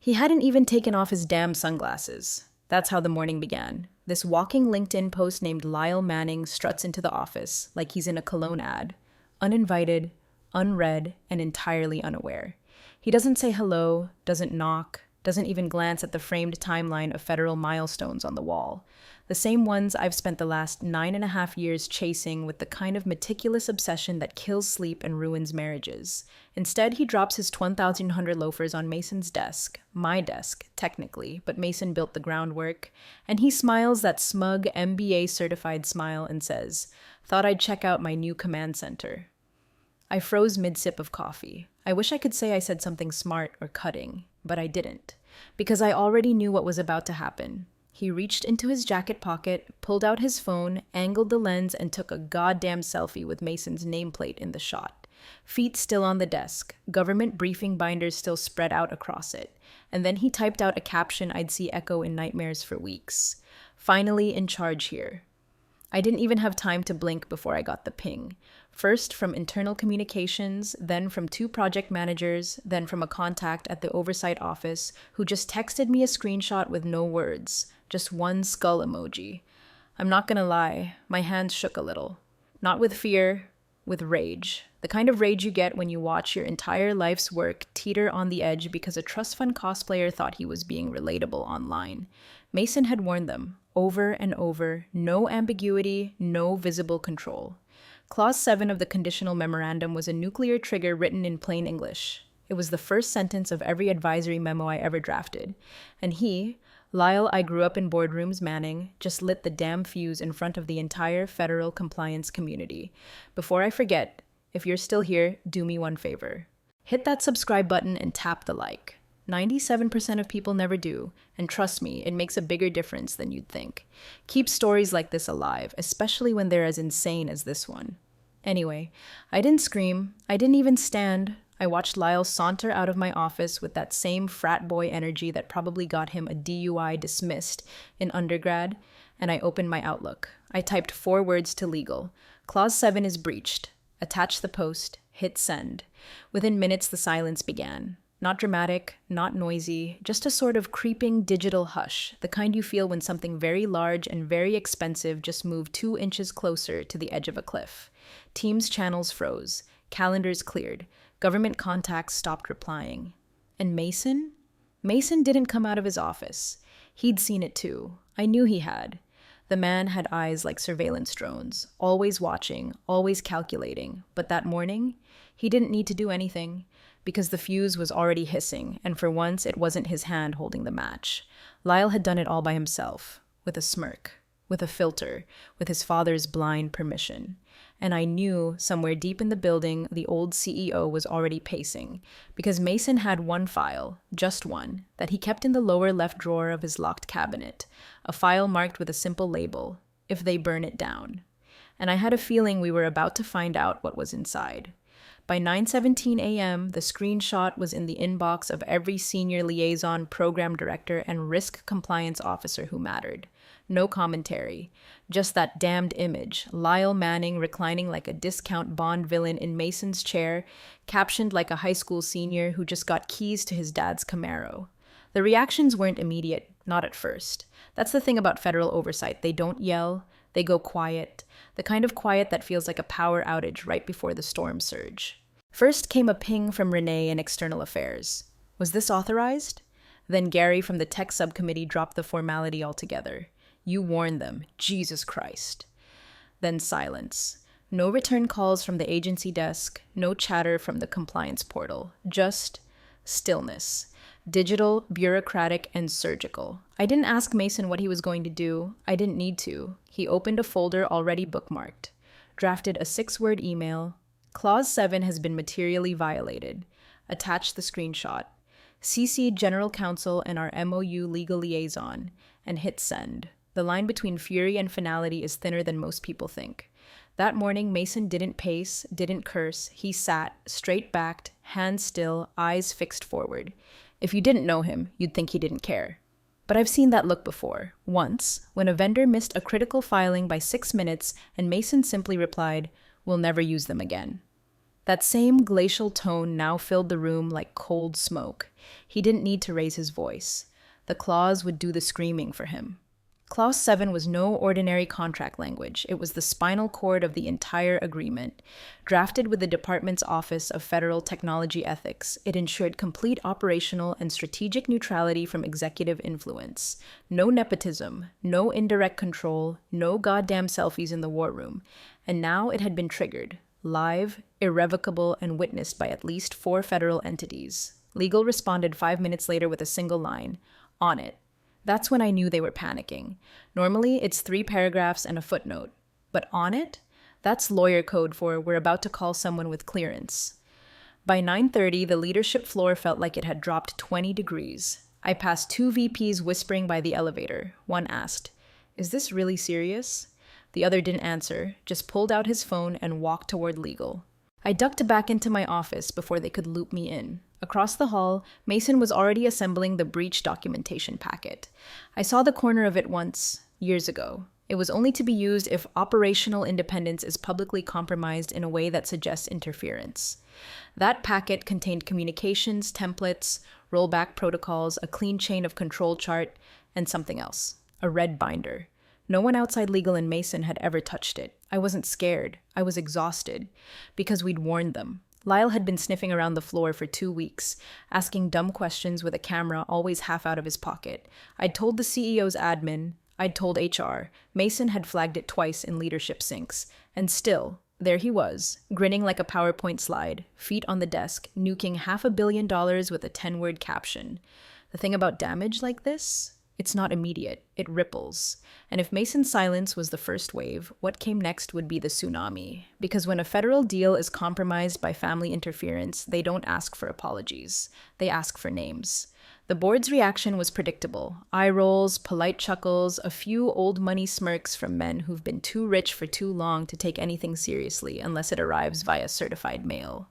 He hadn't even taken off his damn sunglasses. That's how the morning began. This walking LinkedIn post named Lyle Manning struts into the office like he's in a cologne ad, uninvited, unread, and entirely unaware. He doesn't say hello, doesn't knock, doesn't even glance at the framed timeline of federal milestones on the wall. The same ones I've spent the last 9.5 years chasing with the kind of meticulous obsession that kills sleep and ruins marriages. Instead, he drops his 1,100 loafers on Mason's desk, my desk, technically, but Mason built the groundwork, and he smiles that smug MBA-certified smile and says, "Thought I'd check out my new command center." I froze mid-sip of coffee. I wish I could say I said something smart or cutting, but I didn't, because I already knew what was about to happen. He reached into his jacket pocket, pulled out his phone, angled the lens, and took a goddamn selfie with Mason's nameplate in the shot. Feet still on the desk, government briefing binders still spread out across it, and then he typed out a caption I'd see echo in nightmares for weeks. "Finally in charge here." I didn't even have time to blink before I got the ping. First from internal communications, then from 2 project managers, then from a contact at the oversight office who just texted me a screenshot with no words, just one skull emoji. I'm not gonna lie, my hands shook a little. Not with fear, with rage. The kind of rage you get when you watch your entire life's work teeter on the edge because a trust fund cosplayer thought he was being relatable online. Mason had warned them, over and over, no ambiguity, no visible control. Clause 7 of the conditional memorandum was a nuclear trigger written in plain English. It was the first sentence of every advisory memo I ever drafted. And he, Lyle, I grew up in boardrooms Manning, just lit the damn fuse in front of the entire federal compliance community. Before I forget, if you're still here, do me one favor. Hit that subscribe button and tap the like. 97% of people never do, and trust me, it makes a bigger difference than you'd think. Keep stories like this alive, especially when they're as insane as this one. Anyway, I didn't scream, I didn't even stand. I watched Lyle saunter out of my office with that same frat boy energy that probably got him a DUI dismissed in undergrad, and I opened my Outlook. I typed 4 words to legal. Clause 7 is breached. Attach the post, hit send. Within minutes, the silence began. Not dramatic, not noisy, just a sort of creeping digital hush, the kind you feel when something very large and very expensive just moved 2 inches closer to the edge of a cliff. Teams channels froze, calendars cleared, government contacts stopped replying. And Mason? Mason didn't come out of his office. He'd seen it too. I knew he had. The man had eyes like surveillance drones, always watching, always calculating. But that morning, he didn't need to do anything, because the fuse was already hissing, and for once it wasn't his hand holding the match. Lyle had done it all by himself, with a smirk, with a filter, with his father's blind permission. And I knew somewhere deep in the building the old CEO was already pacing, because Mason had one file, just one, that he kept in the lower left drawer of his locked cabinet, a file marked with a simple label, "If they burn it down." And I had a feeling we were about to find out what was inside. By 9:17 a.m., the screenshot was in the inbox of every senior liaison, program director, and risk compliance officer who mattered. No commentary. Just that damned image, Lyle Manning reclining like a discount Bond villain in Mason's chair, captioned like a high school senior who just got keys to his dad's Camaro. The reactions weren't immediate, not at first. That's the thing about federal oversight. They don't yell, they go quiet. The kind of quiet that feels like a power outage right before the storm surge. First came a ping from Renee in External Affairs. Was this authorized? Then Gary from the tech subcommittee dropped the formality altogether. You warned them. Jesus Christ. Then silence. No return calls from the agency desk, no chatter from the compliance portal. Just stillness. Digital, bureaucratic, and surgical. I didn't ask Mason what he was going to do. I didn't need to. He opened a folder already bookmarked. Drafted a 6-word email. Clause 7 has been materially violated. Attached the screenshot. CC'd General Counsel and our MOU legal liaison. And hit send. The line between fury and finality is thinner than most people think. That morning, Mason didn't pace, didn't curse. He sat, straight-backed, hands still, eyes fixed forward. If you didn't know him, you'd think he didn't care. But I've seen that look before. Once, when a vendor missed a critical filing by 6 minutes and Mason simply replied, "We'll never use them again." That same glacial tone now filled the room like cold smoke. He didn't need to raise his voice. The clause would do the screaming for him. Clause 7 was no ordinary contract language. It was the spinal cord of the entire agreement. Drafted with the Department's Office of Federal Technology Ethics, it ensured complete operational and strategic neutrality from executive influence. No nepotism, no indirect control, no goddamn selfies in the war room. And now it had been triggered, live, irrevocable, and witnessed by at least 4 federal entities. Legal responded 5 minutes later with a single line, "On it." That's when I knew they were panicking. Normally, it's 3 paragraphs and a footnote. But on it? That's lawyer code for we're about to call someone with clearance. By 9:30, the leadership floor felt like it had dropped 20 degrees. I passed 2 VPs whispering by the elevator. One asked, "Is this really serious?" The other didn't answer, just pulled out his phone and walked toward legal. I ducked back into my office before they could loop me in. Across the hall, Mason was already assembling the breach documentation packet. I saw the corner of it once, years ago. It was only to be used if operational independence is publicly compromised in a way that suggests interference. That packet contained communications, templates, rollback protocols, a clean chain of control chart, and something else, a red binder. No one outside legal and Mason had ever touched it. I wasn't scared. I was exhausted. Because we'd warned them. Lyle had been sniffing around the floor for 2 weeks, asking dumb questions with a camera always half out of his pocket. I'd told the CEO's admin. I'd told HR. Mason had flagged it twice in leadership syncs. And still, there he was, grinning like a PowerPoint slide, feet on the desk, nuking $500 million with a 10-word caption. The thing about damage like this? It's not immediate, it ripples. And if Mason's silence was the first wave, what came next would be the tsunami. Because when a federal deal is compromised by family interference, they don't ask for apologies. They ask for names. The board's reaction was predictable. Eye rolls, polite chuckles, a few old money smirks from men who've been too rich for too long to take anything seriously unless it arrives via certified mail.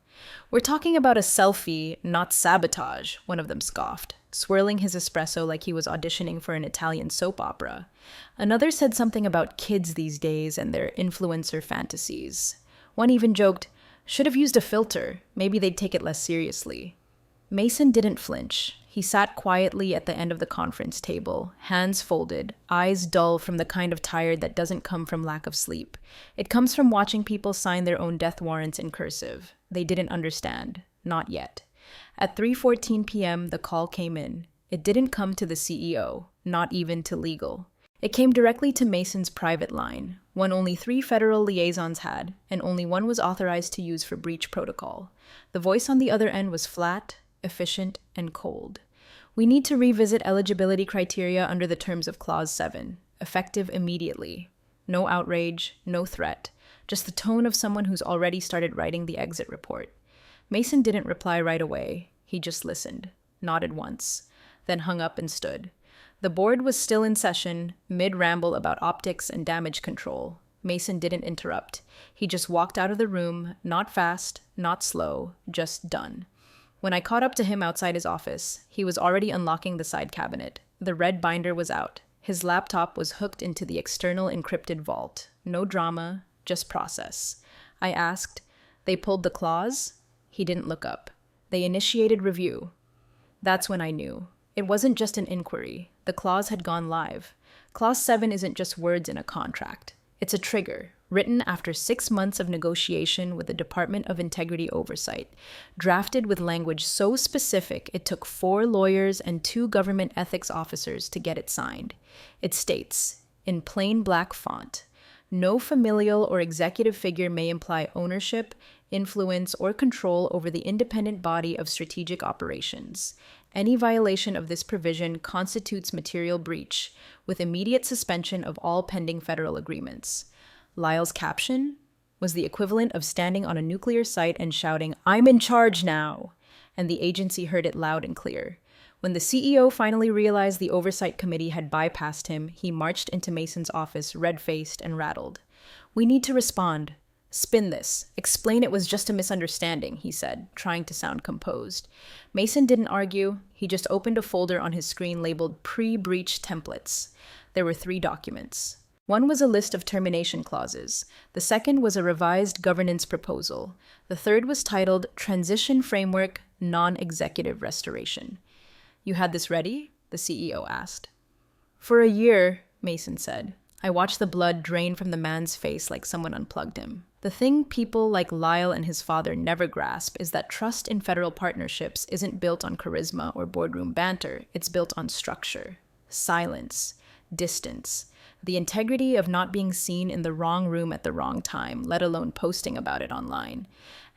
"We're talking about a selfie, not sabotage," one of them scoffed, swirling his espresso like he was auditioning for an Italian soap opera. Another said something about kids these days and their influencer fantasies. One even joked, "Should have used a filter, maybe they'd take it less seriously." Mason didn't flinch. He sat quietly at the end of the conference table, hands folded, eyes dull from the kind of tired that doesn't come from lack of sleep. It comes from watching people sign their own death warrants in cursive. They didn't understand. Not yet. At 3:14 p.m., the call came in. It didn't come to the CEO, not even to legal. It came directly to Mason's private line, one only 3 federal liaisons had, and only one was authorized to use for breach protocol. The voice on the other end was flat, efficient, and cold. "We need to revisit eligibility criteria under the terms of Clause 7, effective immediately. No outrage, no threat, just the tone of someone who's already started writing the exit report." Mason didn't reply right away. He just listened, nodded once, then hung up and stood. The board was still in session, mid-ramble about optics and damage control. Mason didn't interrupt. He just walked out of the room, not fast, not slow, just done. When I caught up to him outside his office, he was already unlocking the side cabinet. The red binder was out. His laptop was hooked into the external encrypted vault. No drama, just process. I asked, "They pulled the clause?" He didn't look up. "They initiated review." That's when I knew. It wasn't just an inquiry. The clause had gone live. Clause 7 isn't just words in a contract. It's a trigger, written after 6 months of negotiation with the Department of Integrity Oversight, drafted with language so specific it took 4 lawyers and 2 government ethics officers to get it signed. It states, in plain black font, "No familial or executive figure may imply ownership, influence, or control over the independent body of strategic operations. Any violation of this provision constitutes material breach, with immediate suspension of all pending federal agreements." Lyle's caption was the equivalent of standing on a nuclear site and shouting, "I'm in charge now!" And the agency heard it loud and clear. When the CEO finally realized the oversight committee had bypassed him, he marched into Mason's office, red-faced and rattled. "We need to respond. Spin this. Explain it was just a misunderstanding," he said, trying to sound composed. Mason didn't argue. He just opened a folder on his screen labeled Pre-Breach Templates. There were 3 documents. One was a list of termination clauses. The second was a revised governance proposal. The third was titled Transition Framework Non-Executive Restoration. You had this ready? The CEO asked. For a year, Mason said. I watched the blood drain from the man's face like someone unplugged him. The thing people like Lyle and his father never grasp is that trust in federal partnerships isn't built on charisma or boardroom banter. It's built on structure, silence, distance, the integrity of not being seen in the wrong room at the wrong time, let alone posting about it online.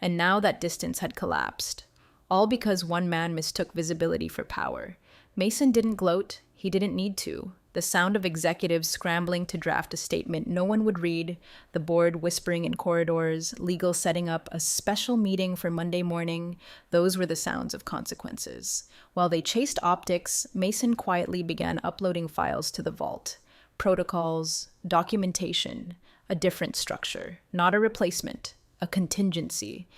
And now that distance had collapsed. All because one man mistook visibility for power. Mason didn't gloat. He didn't need to. The sound of executives scrambling to draft a statement no one would read, the board whispering in corridors, legal setting up a special meeting for Monday morning, those were the sounds of consequences. While they chased optics, Mason quietly began uploading files to the vault. Protocols, documentation, a different structure, not a replacement, a contingency.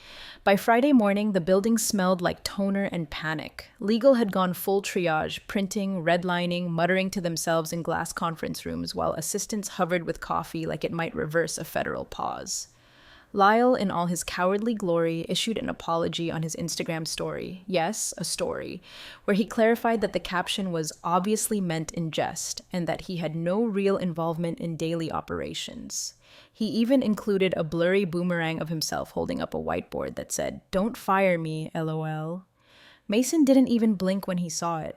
By Friday morning, the building smelled like toner and panic. Legal had gone full triage, printing, redlining, muttering to themselves in glass conference rooms while assistants hovered with coffee like it might reverse a federal pause. Lyle, in all his cowardly glory, issued an apology on his Instagram story. Yes, a story, where he clarified that the caption was obviously meant in jest and that he had no real involvement in daily operations. He even included a blurry boomerang of himself holding up a whiteboard that said, "Don't fire me, LOL." Mason didn't even blink when he saw it.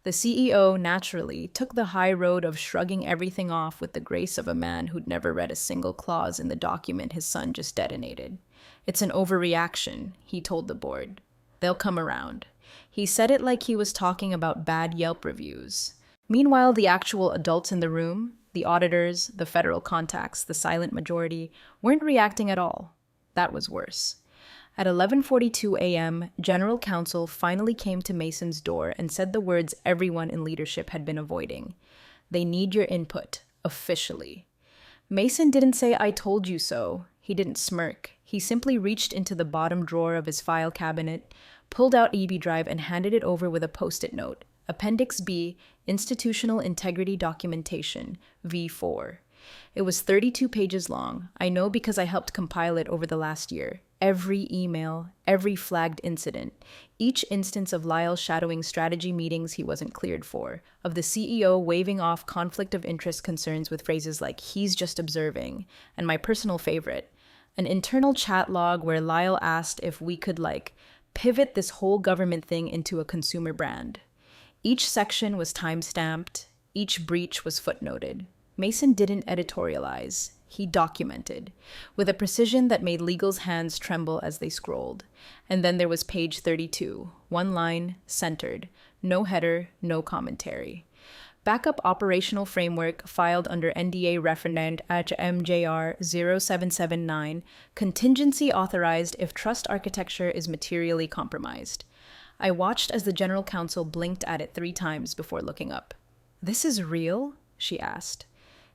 The CEO, naturally, took the high road of shrugging everything off with the grace of a man who'd never read a single clause in the document his son just detonated. It's an overreaction, he told the board. They'll come around. He said it like he was talking about bad Yelp reviews. Meanwhile, the actual adults in the room, the auditors, the federal contacts, the silent majority, weren't reacting at all. That was worse. At 11:42 a.m., General Counsel finally came to Mason's door and said the words everyone in leadership had been avoiding. They need your input, officially. Mason didn't say, "I told you so." He didn't smirk. He simply reached into the bottom drawer of his file cabinet, pulled out EB Drive and handed it over with a post-it note. Appendix B, Institutional Integrity Documentation, V4. It was 32 pages long. I know because I helped compile it over the last year. Every email, every flagged incident, each instance of Lyle shadowing strategy meetings he wasn't cleared for, of the CEO waving off conflict of interest concerns with phrases like, "he's just observing," and my personal favorite, an internal chat log where Lyle asked if we could, pivot this whole government thing into a consumer brand. Each section was time-stamped, each breach was footnoted. Mason didn't editorialize. He documented, with a precision that made legal's hands tremble as they scrolled. And then there was page 32, one line, centered, no header, no commentary. Backup operational framework filed under NDA referend at MJR 0779, contingency authorized if trust architecture is materially compromised. I watched as the general counsel blinked at it 3 times before looking up. "This is real?" she asked.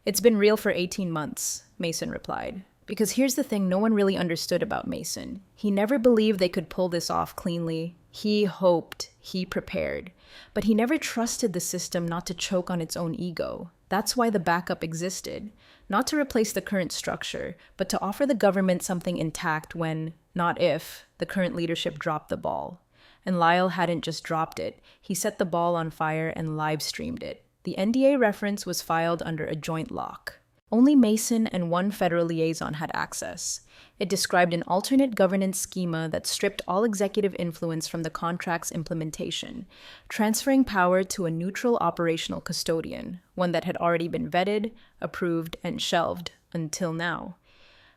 "It's been real for 18 months, Mason replied. Because here's the thing no one really understood about Mason. He never believed they could pull this off cleanly. He hoped, he prepared. But he never trusted the system not to choke on its own ego. That's why the backup existed. Not to replace the current structure, but to offer the government something intact when, not if, the current leadership dropped the ball. And Lyle hadn't just dropped it. He set the ball on fire and live-streamed it. The NDA reference was filed under a joint lock. Only Mason and one federal liaison had access. It described an alternate governance schema that stripped all executive influence from the contract's implementation, transferring power to a neutral operational custodian, one that had already been vetted, approved, and shelved until now.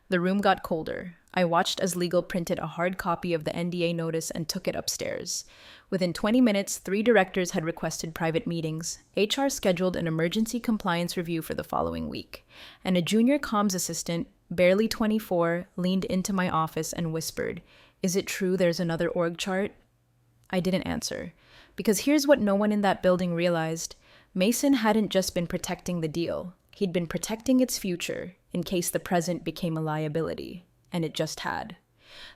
The room got colder. I watched as legal printed a hard copy of the NDA notice and took it upstairs. Within 20 minutes, 3 directors had requested private meetings. HR scheduled an emergency compliance review for the following week. And a junior comms assistant, barely 24, leaned into my office and whispered, "Is it true there's another org chart?" I didn't answer. Because here's what no one in that building realized. Mason hadn't just been protecting the deal. He'd been protecting its future in case the present became a liability. And it just had.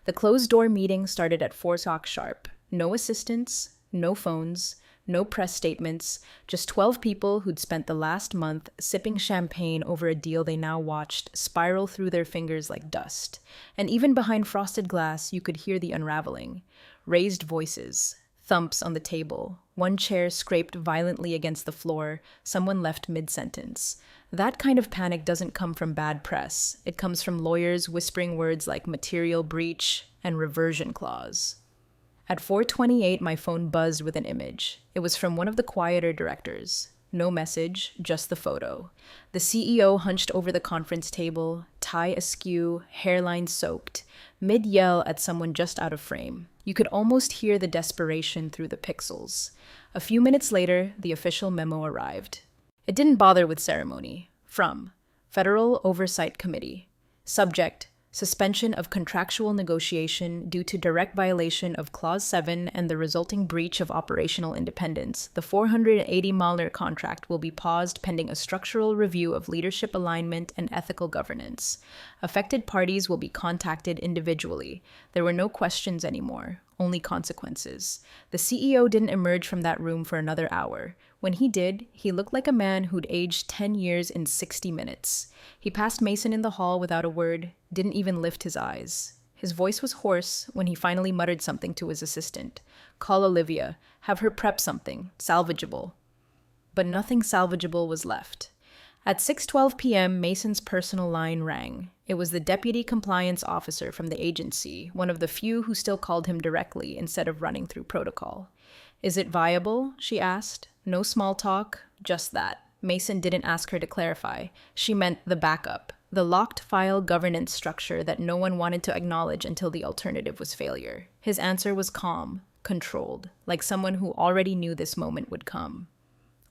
The closed-door meeting started at 4 o'clock sharp. No assistants, no phones, no press statements, just 12 people who'd spent the last month sipping champagne over a deal they now watched spiral through their fingers like dust. And even behind frosted glass, you could hear the unraveling. Raised voices, thumps on the table. One chair scraped violently against the floor. Someone left mid-sentence. That kind of panic doesn't come from bad press. It comes from lawyers whispering words like material breach and reversion clause. At 4:28, my phone buzzed with an image. It was from one of the quieter directors. No message, just the photo. The CEO hunched over the conference table, tie askew, hairline soaked, mid-yell at someone just out of frame. You could almost hear the desperation through the pixels. A few minutes later, the official memo arrived. It didn't bother with ceremony. From Federal Oversight Committee. Subject: suspension of contractual negotiation due to direct violation of Clause 7 and the resulting breach of operational independence. The $480 million contract will be paused pending a structural review of leadership alignment and ethical governance. Affected parties will be contacted individually. There were no questions anymore, only consequences. The CEO didn't emerge from that room for another hour. When he did, he looked like a man who'd aged 10 years in 60 minutes. He passed Mason in the hall without a word, didn't even lift his eyes. His voice was hoarse when he finally muttered something to his assistant. "Call Olivia. Have her prep something. Salvageable." But nothing salvageable was left. At 6:12 p.m., Mason's personal line rang. It was the deputy compliance officer from the agency, one of the few who still called him directly instead of running through protocol. "Is it viable?" she asked. No small talk, just that. Mason didn't ask her to clarify. She meant the backup, the locked file governance structure that no one wanted to acknowledge until the alternative was failure. His answer was calm, controlled, like someone who already knew this moment would come.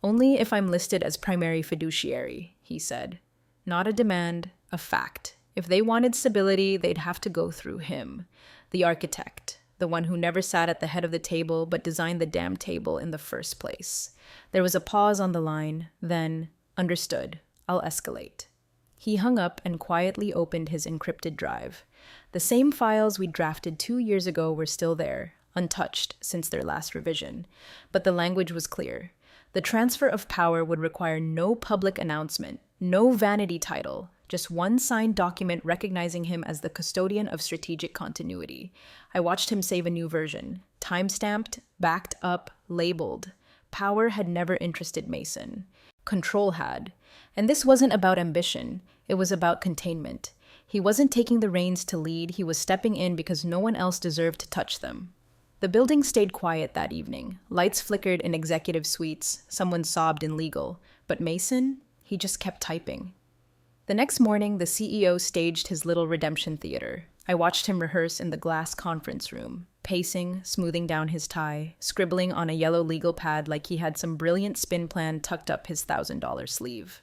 "Only if I'm listed as primary fiduciary," he said. "Not a demand, a fact. If they wanted stability, they'd have to go through him, the architect, the one who never sat at the head of the table but designed the damn table in the first place." There was a pause on the line, then, "Understood. I'll escalate." He hung up and quietly opened his encrypted drive. The same files we'd drafted 2 years ago were still there, untouched since their last revision. But the language was clear. The transfer of power would require no public announcement, no vanity title, just one signed document recognizing him as the custodian of strategic continuity. I watched him save a new version, time-stamped, backed up, labeled. Power had never interested Mason. Control had. And this wasn't about ambition. It was about containment. He wasn't taking the reins to lead. He was stepping in because no one else deserved to touch them. The building stayed quiet that evening. Lights flickered in executive suites. Someone sobbed in legal. But Mason, he just kept typing. The next morning, the CEO staged his little redemption theater. I watched him rehearse in the glass conference room, pacing, smoothing down his tie, scribbling on a yellow legal pad like he had some brilliant spin plan tucked up his $1,000 sleeve.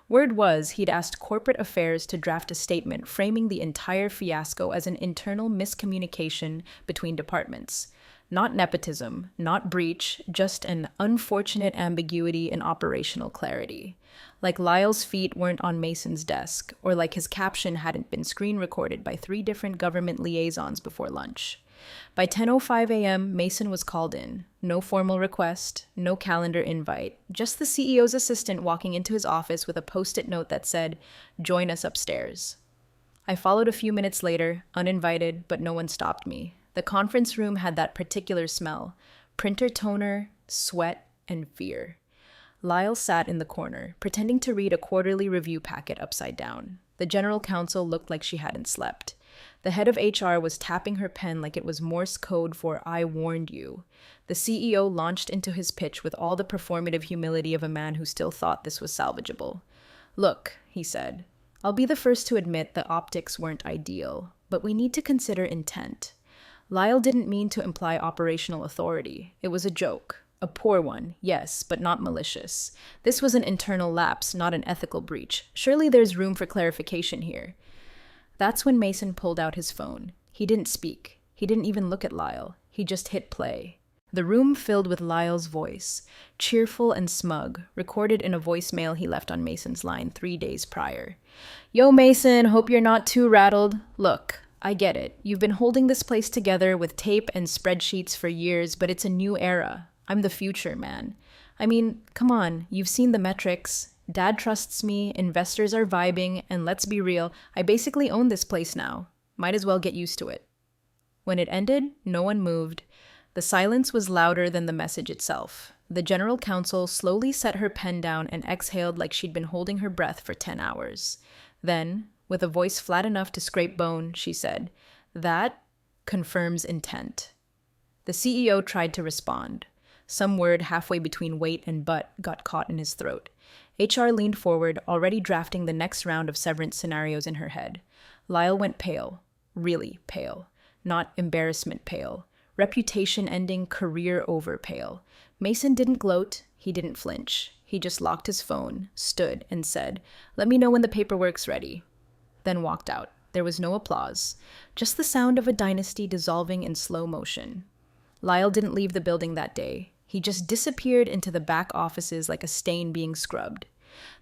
Word was he'd asked corporate affairs to draft a statement framing the entire fiasco as an internal miscommunication between departments. Not nepotism, not breach, just an unfortunate ambiguity in operational clarity. Like Lyle's feet weren't on Mason's desk, or like his caption hadn't been screen recorded by 3 different government liaisons before lunch. By 10:05 a.m., Mason was called in. No formal request, no calendar invite, just the CEO's assistant walking into his office with a post-it note that said, "Join us upstairs." I followed a few minutes later, uninvited, but no one stopped me. The conference room had that particular smell, printer toner, sweat, and fear. Lyle sat in the corner, pretending to read a quarterly review packet upside down. The general counsel looked like she hadn't slept. The head of HR was tapping her pen like it was Morse code for "I warned you." The CEO launched into his pitch with all the performative humility of a man who still thought this was salvageable. "Look," he said, "I'll be the first to admit the optics weren't ideal, but we need to consider intent. Lyle didn't mean to imply operational authority. It was a joke. A poor one, yes, but not malicious. This was an internal lapse, not an ethical breach. Surely there's room for clarification here." That's when Mason pulled out his phone. He didn't speak. He didn't even look at Lyle. He just hit play. The room filled with Lyle's voice, cheerful and smug, recorded in a voicemail he left on Mason's line 3 days prior. "Yo, Mason, hope you're not too rattled. Look, I get it. You've been holding this place together with tape and spreadsheets for years, but it's a new era. I'm the future, man. I mean, come on, you've seen the metrics. Dad trusts me, investors are vibing, and let's be real, I basically own this place now. Might as well get used to it." When it ended, no one moved. The silence was louder than the message itself. The general counsel slowly set her pen down and exhaled like she'd been holding her breath for 10 hours. Then, with a voice flat enough to scrape bone, she said, "That confirms intent." The CEO tried to respond. Some word halfway between wait and but got caught in his throat. HR leaned forward, already drafting the next round of severance scenarios in her head. Lyle went pale. Really pale. Not embarrassment pale. Reputation ending, career over pale. Mason didn't gloat. He didn't flinch. He just locked his phone, stood, and said, "Let me know when the paperwork's ready." Then walked out. There was no applause. Just the sound of a dynasty dissolving in slow motion. Lyle didn't leave the building that day. He just disappeared into the back offices like a stain being scrubbed.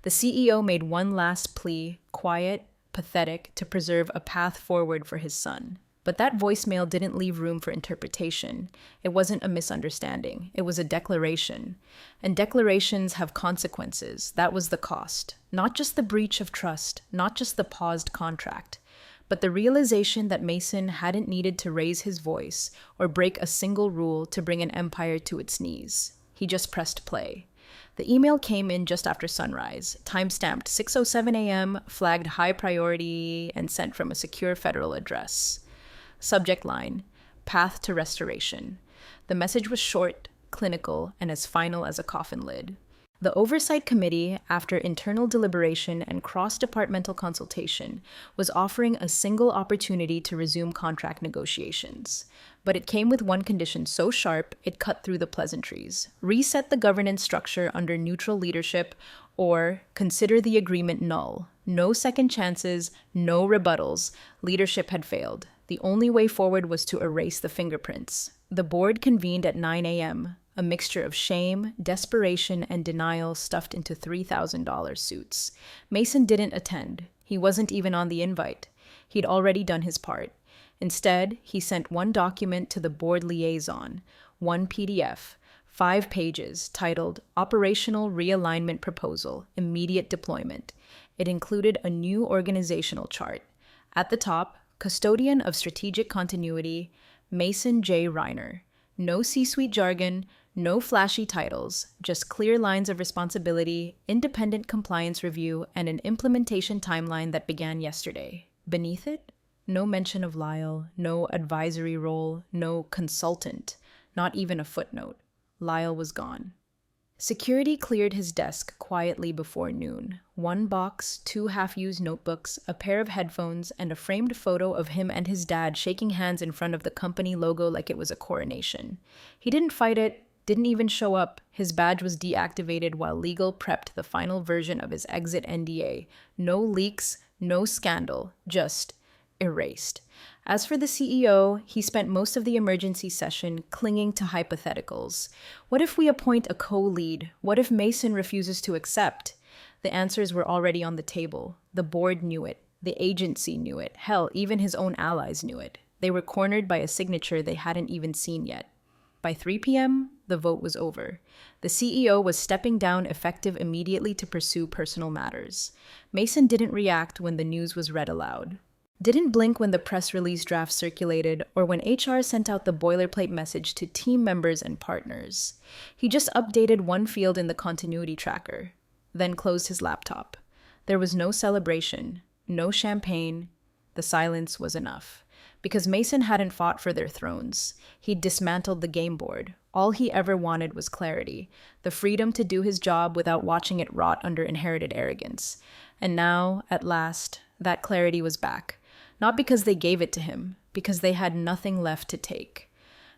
The CEO made one last plea, quiet, pathetic, to preserve a path forward for his son. But that voicemail didn't leave room for interpretation. It wasn't a misunderstanding. It was a declaration. And declarations have consequences. That was the cost. Not just the breach of trust, not just the paused contract, but the realization that Mason hadn't needed to raise his voice or break a single rule to bring an empire to its knees. He just pressed play. The email came in just after sunrise, time-stamped 6:07 a.m., flagged high priority, and sent from a secure federal address. Subject line, "Path to Restoration." The message was short, clinical, and as final as a coffin lid. The Oversight Committee, after internal deliberation and cross-departmental consultation, was offering a single opportunity to resume contract negotiations. But it came with one condition so sharp it cut through the pleasantries. Reset the governance structure under neutral leadership, or consider the agreement null. No second chances, no rebuttals. Leadership had failed. The only way forward was to erase the fingerprints. The board convened at 9 a.m., a mixture of shame, desperation, and denial stuffed into $3,000 suits. Mason didn't attend. He wasn't even on the invite. He'd already done his part. Instead, he sent one document to the board liaison, one PDF, 5 pages, titled Operational Realignment Proposal, Immediate Deployment. It included a new organizational chart. At the top, Custodian of Strategic Continuity, Mason J. Reiner. No C-suite jargon, no flashy titles, just clear lines of responsibility, independent compliance review, and an implementation timeline that began yesterday. Beneath it, no mention of Lyle, no advisory role, no consultant, not even a footnote. Lyle was gone. Security cleared his desk quietly before noon. 1 box, 2 half-used notebooks, a pair of headphones, and a framed photo of him and his dad shaking hands in front of the company logo like it was a coronation. He didn't fight it, didn't even show up. His badge was deactivated while legal prepped the final version of his exit NDA. No leaks, no scandal, just erased. As for the CEO, he spent most of the emergency session clinging to hypotheticals. What if we appoint a co-lead? What if Mason refuses to accept? The answers were already on the table. The board knew it. The agency knew it. Hell, even his own allies knew it. They were cornered by a signature they hadn't even seen yet. By 3 p.m., the vote was over. The CEO was stepping down effective immediately to pursue personal matters. Mason didn't react when the news was read aloud. Didn't blink when the press release draft circulated or when HR sent out the boilerplate message to team members and partners. He just updated one field in the continuity tracker, then closed his laptop. There was no celebration, no champagne. The silence was enough. Because Mason hadn't fought for their thrones. He'd dismantled the game board. All he ever wanted was clarity, the freedom to do his job without watching it rot under inherited arrogance. And now, at last, that clarity was back. Not because they gave it to him, because they had nothing left to take.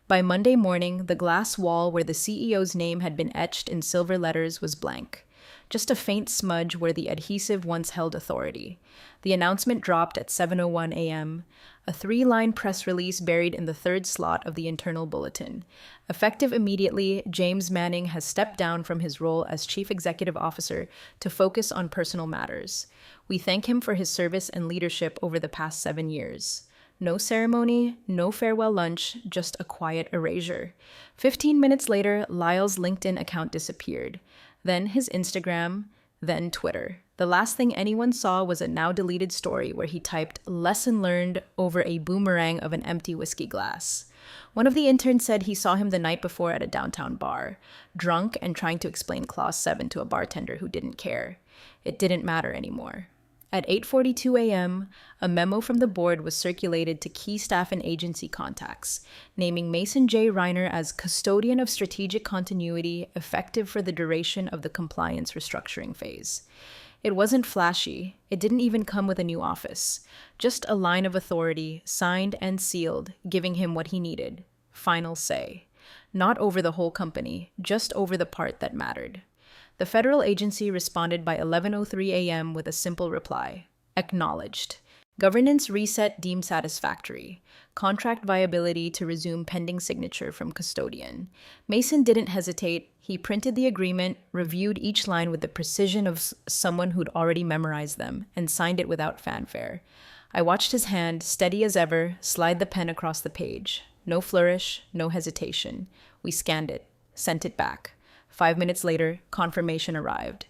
By Monday morning, the glass wall where the CEO's name had been etched in silver letters was blank. Just a faint smudge where the adhesive once held authority. The announcement dropped at 7:01 a.m., a 3-line press release buried in the 3rd slot of the internal bulletin. Effective immediately, James Manning has stepped down from his role as Chief Executive Officer to focus on personal matters. We thank him for his service and leadership over the past 7 years. No ceremony, no farewell lunch, just a quiet erasure. 15 minutes later, Lyle's LinkedIn account disappeared. Then his Instagram, then Twitter. The last thing anyone saw was a now-deleted story where he typed "lesson learned" over a boomerang of an empty whiskey glass. One of the interns said he saw him the night before at a downtown bar, drunk and trying to explain Clause 7 to a bartender who didn't care. It didn't matter anymore. At 8:42 a.m., a memo from the board was circulated to key staff and agency contacts, naming Mason J. Reiner as custodian of strategic continuity effective for the duration of the compliance restructuring phase. It wasn't flashy. It didn't even come with a new office. Just a line of authority, signed and sealed, giving him what he needed. Final say. Not over the whole company, just over the part that mattered. The federal agency responded by 11:03 a.m. with a simple reply. Acknowledged. Governance reset deemed satisfactory. Contract viability to resume pending signature from custodian. Mason didn't hesitate. He printed the agreement, reviewed each line with the precision of someone who'd already memorized them, and signed it without fanfare. I watched his hand, steady as ever, slide the pen across the page. No flourish, no hesitation. We scanned it, sent it back. 5 minutes later, confirmation arrived.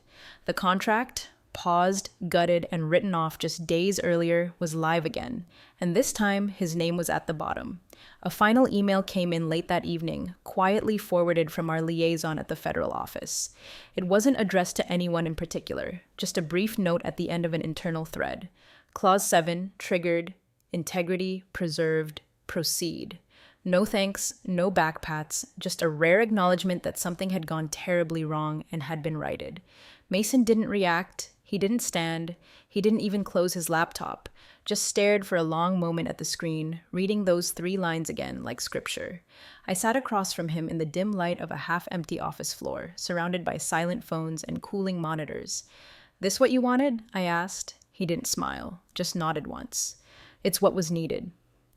The contract, paused, gutted, and written off just days earlier, was live again, and this time his name was at the bottom. A final email came in late that evening, quietly forwarded from our liaison at the federal office. It wasn't addressed to anyone in particular, just a brief note at the end of an internal thread. Clause 7, triggered, integrity preserved, proceed. No thanks, no backpats, just a rare acknowledgement that something had gone terribly wrong and had been righted. Mason didn't react, he didn't stand, he didn't even close his laptop, just stared for a long moment at the screen, reading those 3 lines again like scripture. I sat across from him in the dim light of a half-empty office floor, surrounded by silent phones and cooling monitors. "This what you wanted?" I asked. He didn't smile, just nodded once. "It's what was needed."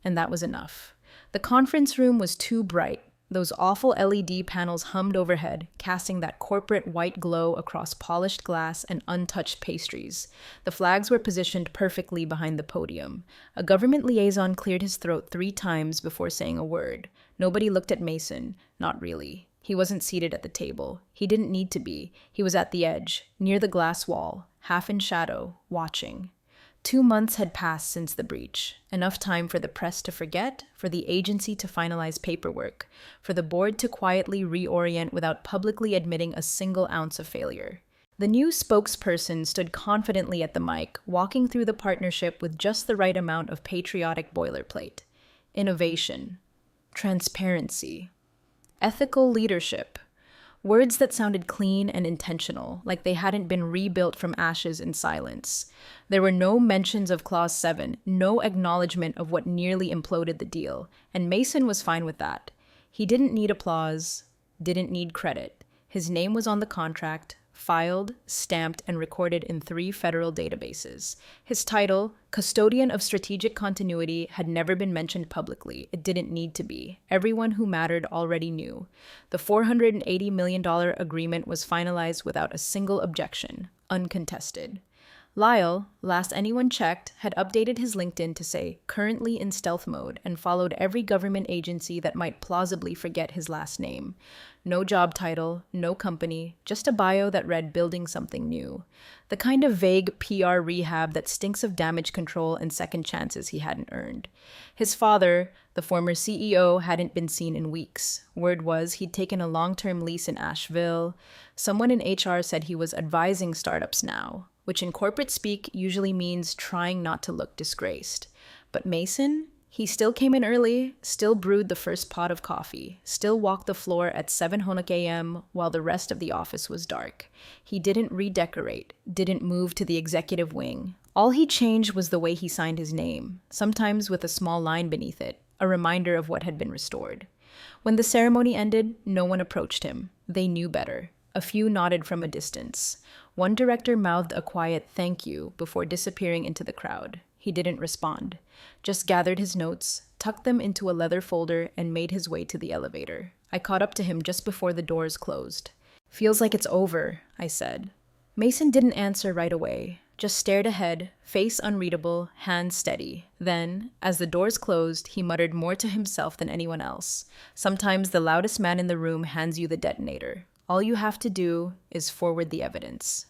And that was enough. The conference room was too bright. Those awful LED panels hummed overhead, casting that corporate white glow across polished glass and untouched pastries. The flags were positioned perfectly behind the podium. A government liaison cleared his throat 3 times before saying a word. Nobody looked at Mason. Not really. He wasn't seated at the table. He didn't need to be. He was at the edge, near the glass wall, half in shadow, watching. 2 months had passed since the breach, enough time for the press to forget, for the agency to finalize paperwork, for the board to quietly reorient without publicly admitting a single ounce of failure. The new spokesperson stood confidently at the mic, walking through the partnership with just the right amount of patriotic boilerplate. Innovation. Transparency. Ethical leadership. Words that sounded clean and intentional, like they hadn't been rebuilt from ashes in silence. There were no mentions of Clause 7, no acknowledgement of what nearly imploded the deal, and Mason was fine with that. He didn't need applause, didn't need credit. His name was on the contract, filed, stamped, and recorded in 3 federal databases. His title, Custodian of Strategic Continuity, had never been mentioned publicly. It didn't need to be. Everyone who mattered already knew. The $480 million agreement was finalized without a single objection, uncontested. Lyle, last anyone checked, had updated his LinkedIn to say, currently in stealth mode, and followed every government agency that might plausibly forget his last name. No job title, no company, just a bio that read building something new. The kind of vague PR rehab that stinks of damage control and second chances he hadn't earned. His father, the former CEO, hadn't been seen in weeks. Word was he'd taken a long-term lease in Asheville. Someone in HR said he was advising startups now, which in corporate speak usually means trying not to look disgraced. But Mason? He still came in early, still brewed the first pot of coffee, still walked the floor at 7 a.m. while the rest of the office was dark. He didn't redecorate, didn't move to the executive wing. All he changed was the way he signed his name, sometimes with a small line beneath it, a reminder of what had been restored. When the ceremony ended, no one approached him. They knew better. A few nodded from a distance. One director mouthed a quiet thank you before disappearing into the crowd. He didn't respond, just gathered his notes, tucked them into a leather folder, and made his way to the elevator. I caught up to him just before the doors closed. "Feels like it's over," I said. Mason didn't answer right away, just stared ahead, face unreadable, hands steady. Then, as the doors closed, he muttered more to himself than anyone else. Sometimes the loudest man in the room hands you the detonator. All you have to do is forward the evidence.